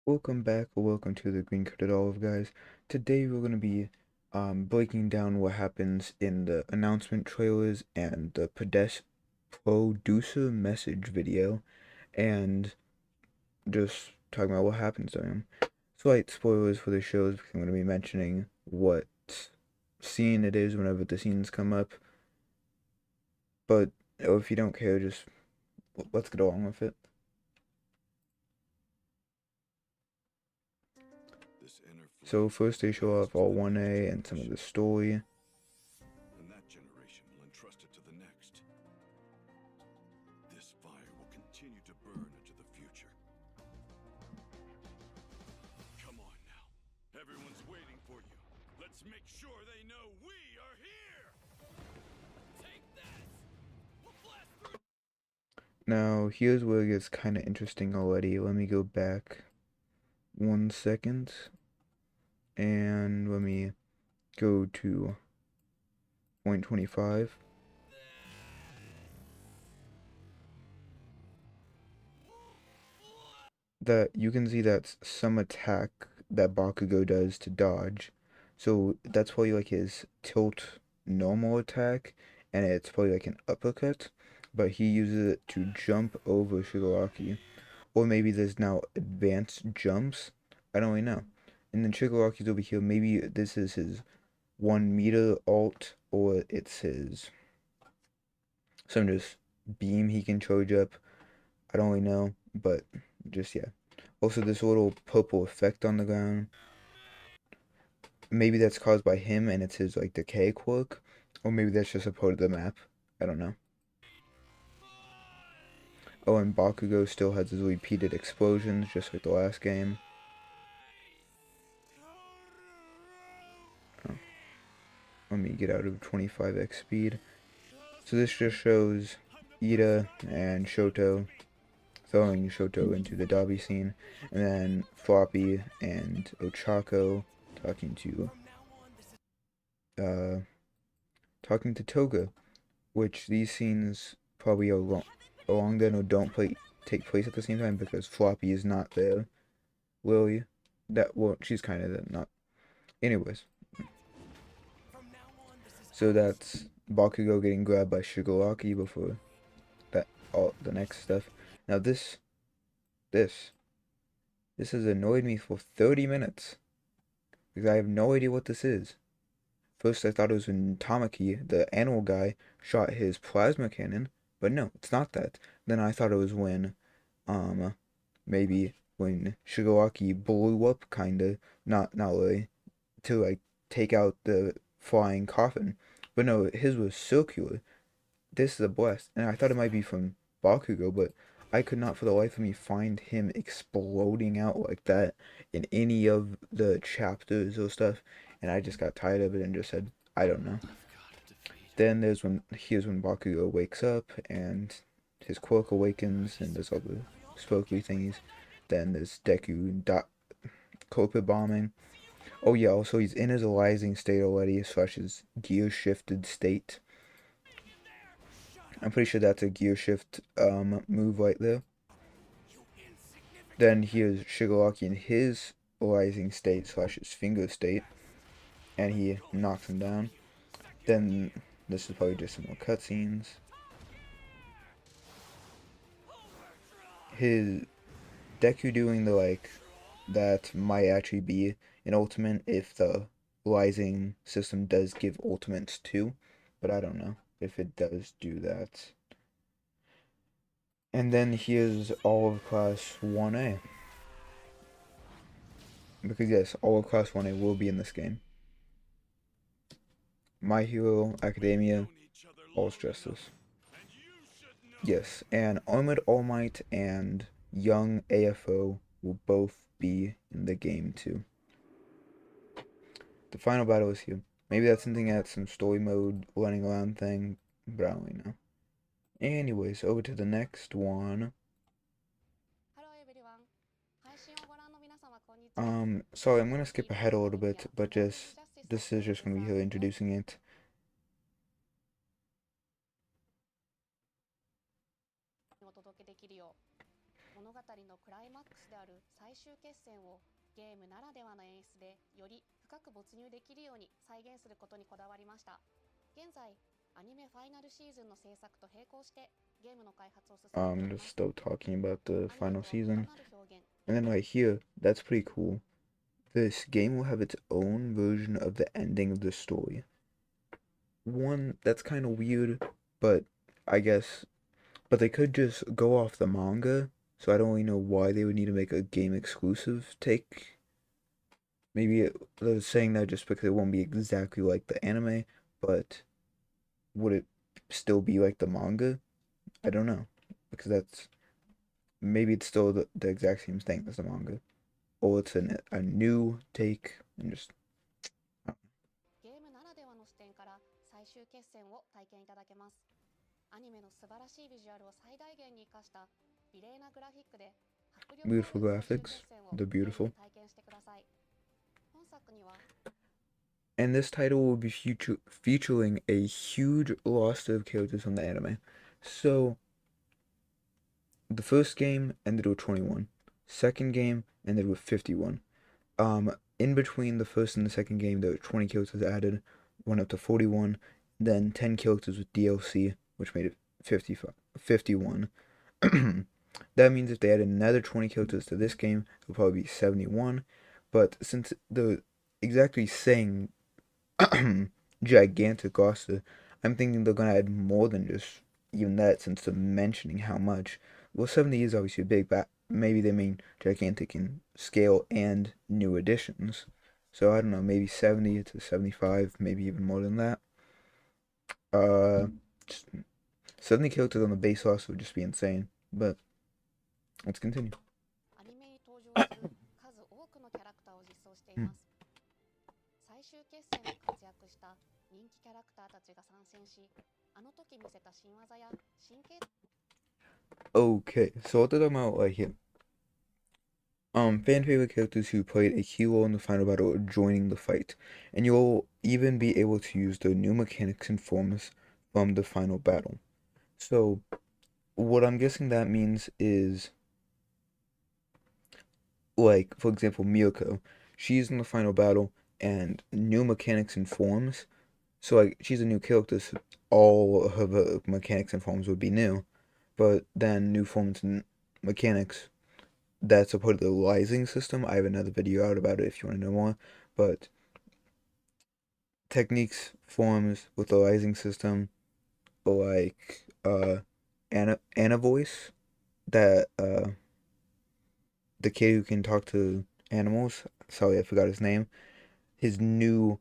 Welcome back, or welcome to the Green Coated Olive, guys. Today we're going to be breaking down what happens in the announcement trailers and the producer message video, and just talking about what happens during them. Slight spoilers for the shows because I'm going to be mentioning what scene it is whenever the scenes come up, but if you don't care, just let's get along with it. So first they show off all 1A and some of the story. And that generation will entrust it to the next. This fire will continue to burn into the future. Come on now. Everyone's waiting for you. Let's make sure they know we are here! Take this! We'll blast through. Now, here's where it gets kind of interesting already. Let me go back 1 second and let me go to point 25. That you can see that's some attack that Bakugo does to dodge. So that's probably like his tilt normal attack, and it's probably like an uppercut, but he uses it to jump over Shigaraki. Or maybe there's now advanced jumps. I don't really know. And then Shigaraki's over here. Maybe this is his 1 meter alt, or it's his some just beam he can charge up. I don't really know, but just yeah. Also, this little purple effect on the ground. Maybe that's caused by him and it's his like decay quirk, or maybe that's just a part of the map. I don't know. Oh, and Bakugo still has his repeated explosions, just like the last game. Oh, let me get out of 25x speed. So this just shows Ida and Shoto throwing Shoto into the Dobby scene, and then Floppy and Ochako talking to uh Toga, which these scenes probably are along then or don't take place at the same time because Floppy is not there. Lily, that well, she's kind of not. Anyways, so that's Bakugo getting grabbed by Shigaraki before that all the next stuff. Now this this has annoyed me for 30 minutes because I have no idea what this is. First, I thought it was when Tamaki, the animal guy, shot his plasma cannon, but no, it's not that. Then I thought it was when, maybe when Shigaraki blew up, kinda, not really, to like take out the flying coffin. But no, his was circular. This is a blast, and I thought it might be from Bakugo, but I could not for the life of me find him exploding out like that in any of the chapters or stuff, and I just got tired of it and just said, I don't know. Then here's when Bakugo wakes up and his quirk awakens and there's all the spooky thingies. Then there's Deku carpet bombing. Oh yeah, also he's in his rising state already, slash his gear shifted state. I'm pretty sure that's a gear shift move right there. Then here's Shigaraki in his rising state slash his finger state, and he knocks him down. Then this is probably just some more cutscenes. His Deku doing the like that might actually be an ultimate if the rising system does give ultimates too, but I don't know if it does do that. And then here's all of class 1A. Because yes, all of class 1A will be in this game. My Hero Academia, All's Justice. Yes, and Armored All Might and Young AFO will both be in the game too. The final battle is here. Maybe that's something at some story mode running around thing, but I don't really know. Anyways, over to the next one. Sorry, I'm gonna skip ahead a little bit, but just this is just gonna be her introducing it. 物語のクライマックスである最終決戦をゲームならではの演出でより深く没入できるように再現することにこだわりました。現在、アニメファイナルシーズンの制作と並行してゲームの開発を進めてい Just ます。 still talking about the アニメ final とは異な season. る表現 And then right here, that's pretty cool. This game will have its own version of the ending of the story. One, that's kind of weird, but I guess, but they could just go off the manga, so I don't really know why they would need to make a game exclusive take. Maybe they're saying that just because it won't be exactly like the anime, but would it still be like the manga? I don't know, because that's maybe it's still the exact same thing as the manga, or it's a new take and just ゲームならではの視点から最終決戦を体験いただけます。アニメの素晴らしいビジュアルを最大限に生かした美麗なグラフィックで迫力 beautiful ある最終 graphics. 決戦を They're ゲーム beautiful. で体験してください。本作には And this title will be featuring a huge roster of characters from the anime. So, the first game ended with 21. Second game ended with 51. In between the first and the second game, there were 20 characters added, went up to 41, then 10 characters with DLC, which made it 51. That means if they added another 20 characters to this game, it would probably be 71. But since they're exactly saying gigantic roster, I'm thinking they're gonna add more than just even that, since they're mentioning how much. Well, 70 is obviously big, but maybe they mean gigantic in scale and new additions. So I don't know, maybe 70 to 75, maybe even more than that. Uh, 70 characters on the base roster would just be insane. But let's continue. アニメに登場する数多くのキャラクターを実装しています。最終決戦で活躍した人気キャラクターたちが参戦し、あの時見せた新技や新形 Okay, so what did I about right here? Fan favorite characters who played a key role in the final battle are joining the fight, and you'll even be able to use the new mechanics and forms from the final battle. So, what I'm guessing that means is, like, for example, Miyako, she's in the final battle, and new mechanics and forms. So, like, she's a new character, so all of her mechanics and forms would be new, but then new forms and mechanics that's a part of the rising system. I have another video out about it if you want to know more. But techniques, forms with the rising system, like Anna voice, that the kid who can talk to animals. Sorry, I forgot his name. His new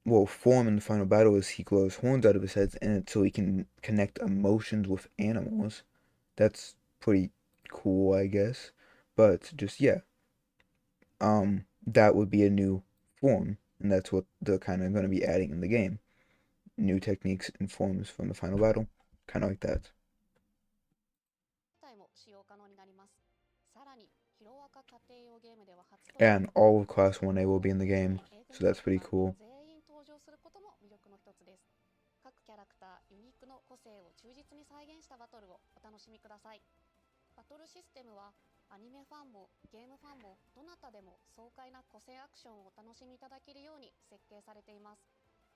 form in the final battle is he grows horns out of his head, and so he can connect emotions with animals. That's pretty cool, I guess. But just yeah, that would be a new form, and that's what they're kind of going to be adding in the game. New techniques and forms from the final battle, kind of like that. 態も使用可能になります。さらに、ヒロアカ家庭用ゲームでは初となる And all of Class 1A will be in the game, so that's pretty cool. 全員登場することも魅力の一つです。各キャラクターユニークの個性を忠実に再現したバトルをお楽しみください。バトルシステムはアニメファンもゲームファンもどなたでも爽快な個性アクションをお楽しみいただけるように設計されています。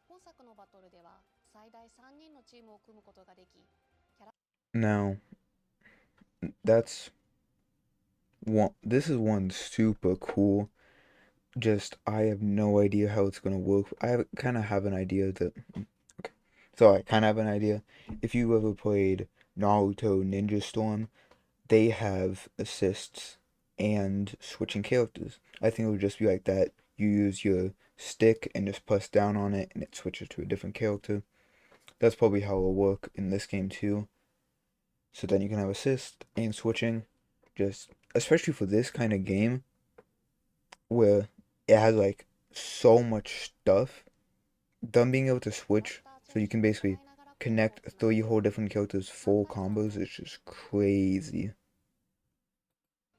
本作のバトルでは最大3人のチームを組むことができ、 Now, that's this is one super cool. Just I have no idea how it's gonna work. I kind of have an idea that. Okay, so I kind of have an idea. If you ever played Naruto Ninja Storm, they have assists and switching characters. I think it would just be like that. You use your stick and just press down on it, and it switches to a different character. That's probably how it'll work in this game too. So then you can have assist and switching, just especially for this kind of game where it has like so much stuff. Them being able to switch, so you can basically connect 3 whole different characters full combos is just crazy.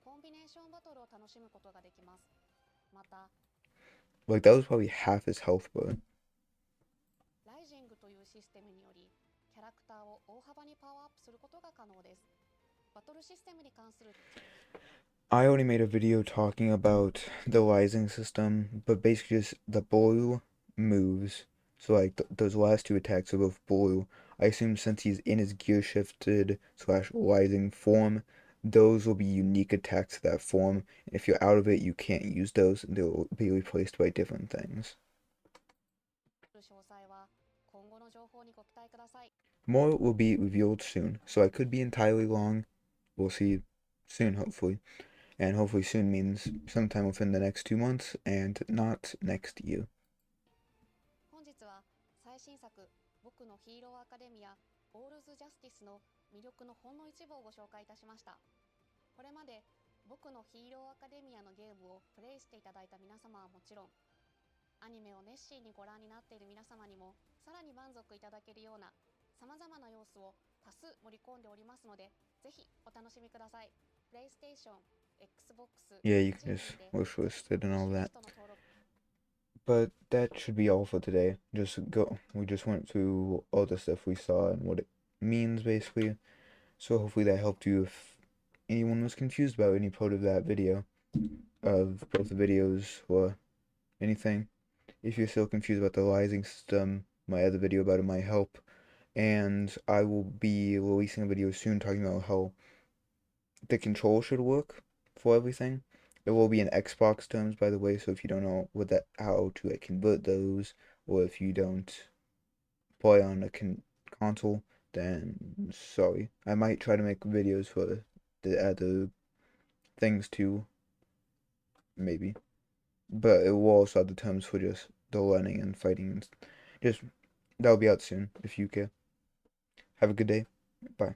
コンビネーションバトルを楽しむことができます。また、Like that was probably half his health bar. ライジングというシステムにより、キャラクターを大幅にパワーアップすることが可能です。バトルシステムに関する I only made a video talking about the rising system, but basically just the blue moves. So like those last two attacks are both blue. I assume since he's in his gear shifted slash rising form, those will be unique attacks to that form. If you're out of it, you can't use those. They'll be replaced by different things. 詳細は今後の情報にご期待ください。 More will be revealed soon, so I could be entirely wrong. We'll see soon, hopefully. And hopefully soon means sometime within the next 2 months and not next year. 本日は最新作僕のヒーローアカデミアオールズ・ジャスティスの魅力のほんの一部をご紹介いたしました。これまで僕のヒーローアカデミアのゲームをプレイしていただいた皆様はもちろん、アニメを熱心にご覧になっている皆様にもさらに満足いただけるようなさまざまな要素を多数盛り込んでおりますので、ぜひお楽しみください。プレイステーション、Xbox、Yeah, you can just wish list it and all that. But that should be all for today. We just went through all the stuff we saw and what it means basically. So hopefully that helped you if anyone was confused about any part of that video, of both the videos or anything. If you're still confused about the rising system, my other video about it might help. And I will be releasing a video soon talking about how the control should work for everything. It will be in Xbox terms, by the way, so if you don't know how to like, convert those, or if you don't play on a console, then sorry. I might try to make videos for the other things too, maybe. But it will also have the terms for just the learning and fighting and just that'll be out soon if you care. Have a good day. Bye.